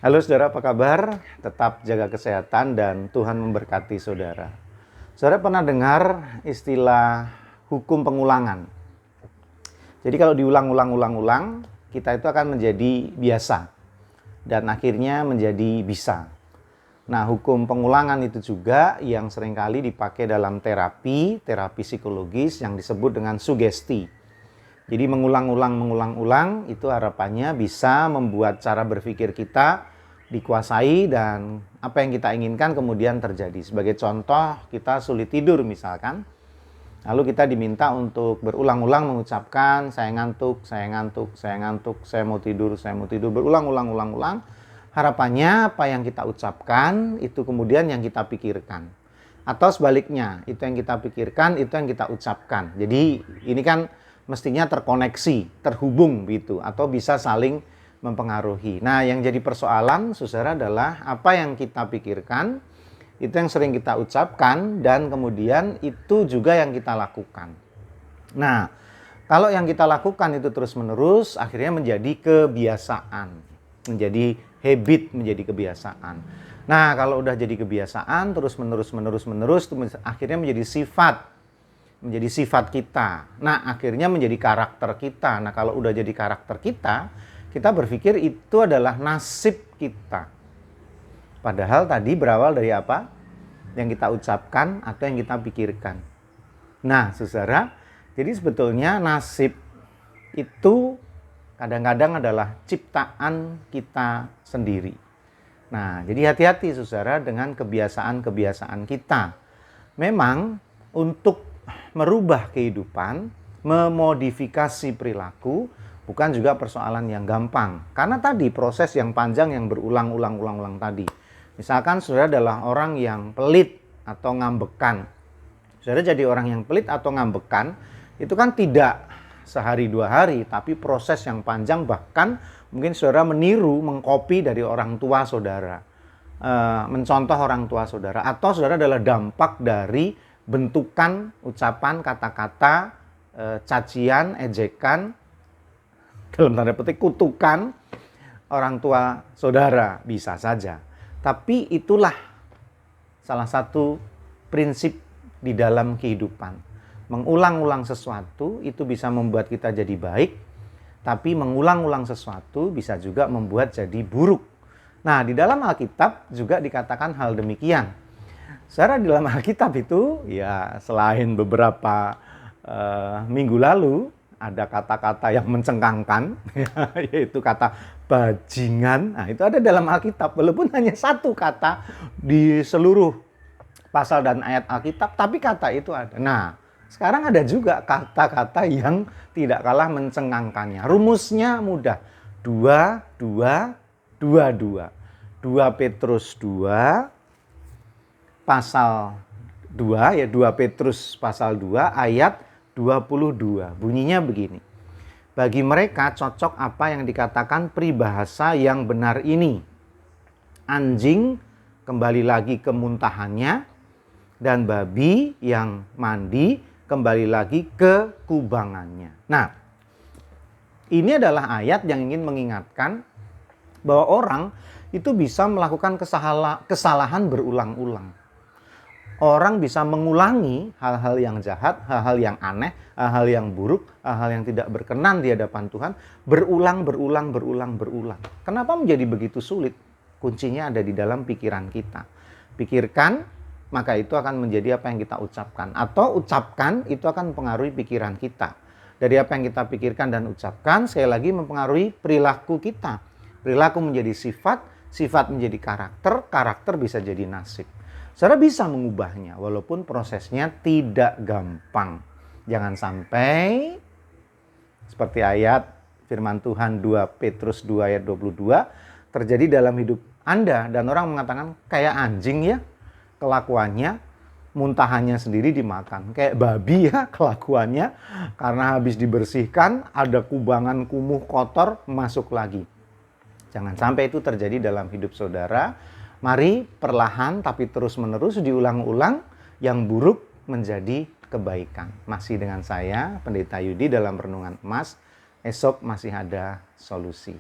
Halo saudara, apa kabar? Tetap jaga kesehatan dan Tuhan memberkati saudara. Saudara pernah dengar istilah hukum pengulangan? Jadi kalau diulang-ulang, kita itu akan menjadi biasa dan akhirnya menjadi bisa. Nah, hukum pengulangan itu juga yang seringkali dipakai dalam terapi psikologis yang disebut dengan sugesti. Jadi mengulang-ulang itu harapannya bisa membuat cara berpikir kita dikuasai dan apa yang kita inginkan kemudian terjadi. Sebagai contoh, kita sulit tidur misalkan. Lalu kita diminta untuk berulang-ulang mengucapkan saya ngantuk, saya ngantuk, saya ngantuk, saya mau tidur, berulang-ulang. Harapannya apa yang kita ucapkan itu kemudian yang kita pikirkan. Atau sebaliknya, itu yang kita pikirkan, itu yang kita ucapkan. Jadi ini kan mestinya terkoneksi, terhubung gitu, atau bisa saling mempengaruhi. Nah, yang jadi persoalan, saudara, adalah apa yang kita pikirkan, itu yang sering kita ucapkan, dan kemudian itu juga yang kita lakukan. Nah, kalau yang kita lakukan itu terus-menerus, akhirnya menjadi kebiasaan, menjadi habit, menjadi kebiasaan. Nah, kalau udah jadi kebiasaan, terus-menerus, akhirnya menjadi sifat kita. Nah, akhirnya menjadi karakter kita. Nah, kalau udah jadi karakter kita berpikir itu adalah nasib kita. Padahal tadi berawal dari apa? Yang kita ucapkan atau yang kita pikirkan. Nah, saudara, jadi sebetulnya nasib itu kadang-kadang adalah ciptaan kita sendiri. Nah, jadi hati-hati saudara dengan kebiasaan-kebiasaan kita. Memang untuk merubah kehidupan, memodifikasi perilaku, bukan juga persoalan yang gampang. Karena tadi proses yang panjang yang berulang-ulang tadi. Misalkan saudara adalah orang yang pelit atau ngambekan. Saudara jadi orang yang pelit atau ngambekan, itu kan tidak sehari dua hari, tapi proses yang panjang, bahkan mungkin saudara meniru, mengkopi dari orang tua saudara. Mencontoh orang tua saudara. Atau saudara adalah dampak dari bentukan, ucapan, kata-kata, cacian, ejekan, dalam tanda petik kutukan orang tua saudara, bisa saja. Tapi itulah salah satu prinsip di dalam kehidupan. Mengulang-ulang sesuatu itu bisa membuat kita jadi baik, tapi mengulang-ulang sesuatu bisa juga membuat jadi buruk. Nah, di dalam Alkitab juga dikatakan hal demikian. Secara di dalam Alkitab itu, ya selain beberapa minggu lalu, ada kata-kata yang mencengangkan, yaitu kata bajingan. Nah, itu ada dalam Alkitab, walaupun hanya satu kata di seluruh pasal dan ayat Alkitab, tapi kata itu ada. Nah, sekarang ada juga kata-kata yang tidak kalah mencengangkannya. Rumusnya mudah. 2 Petrus 2 pasal 2, ya 2 Petrus pasal 2 ayat 22. Bunyinya begini. Bagi mereka cocok apa yang dikatakan peribahasa yang benar ini. Anjing kembali lagi ke muntahannya, dan babi yang mandi kembali lagi ke kubangannya. Nah, ini adalah ayat yang ingin mengingatkan bahwa orang itu bisa melakukan kesalahan berulang-ulang. Orang bisa mengulangi hal-hal yang jahat, hal-hal yang aneh, hal-hal yang buruk, hal-hal yang tidak berkenan di hadapan Tuhan, berulang. Kenapa menjadi begitu sulit? Kuncinya ada di dalam pikiran kita. Pikirkan, maka itu akan menjadi apa yang kita ucapkan. Atau ucapkan, itu akan mempengaruhi pikiran kita. Dari apa yang kita pikirkan dan ucapkan, sekali lagi mempengaruhi perilaku kita. Perilaku menjadi sifat menjadi karakter bisa jadi nasib. Saudara bisa mengubahnya, walaupun prosesnya tidak gampang. Jangan sampai seperti ayat firman Tuhan 2 Petrus 2 ayat 22 terjadi dalam hidup Anda, dan orang mengatakan kayak anjing ya kelakuannya, muntahannya sendiri dimakan. Kayak babi ya kelakuannya, karena habis dibersihkan ada kubangan kumuh kotor masuk lagi. Jangan sampai itu terjadi dalam hidup saudara. Mari perlahan tapi terus-menerus diulang-ulang yang buruk menjadi kebaikan. Masih dengan saya, Pendeta Yudi dalam Renungan Emas. Esok masih ada solusi.